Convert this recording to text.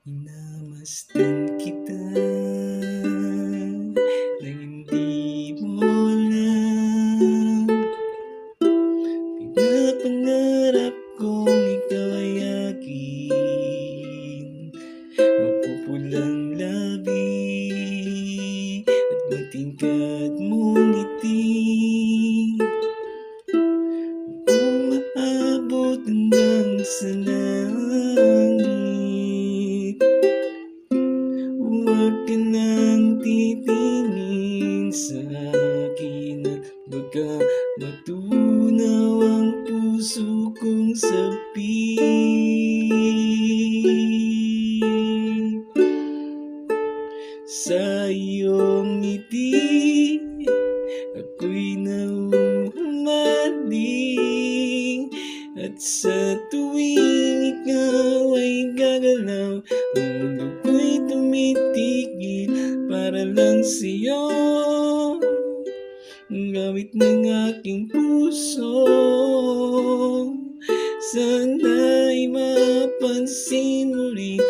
Minamasdan kita nang hindi mo alam. Pinapangarap kong ikaw ay akin, mapupulang labi at matingkad mong ngiti. Umaabot hanggang sa langit. Huwag ka nang titingin sa akin at baka matunaw ang puso kong sapit. Sa iyong ngiti ako'y nahuhumaling, at sa tuwing ikaw ay gagalaw, ang mundo ko'y tumitigil para lang sa'yo. Gamit ng aking puso, sana'y mapansin mo rin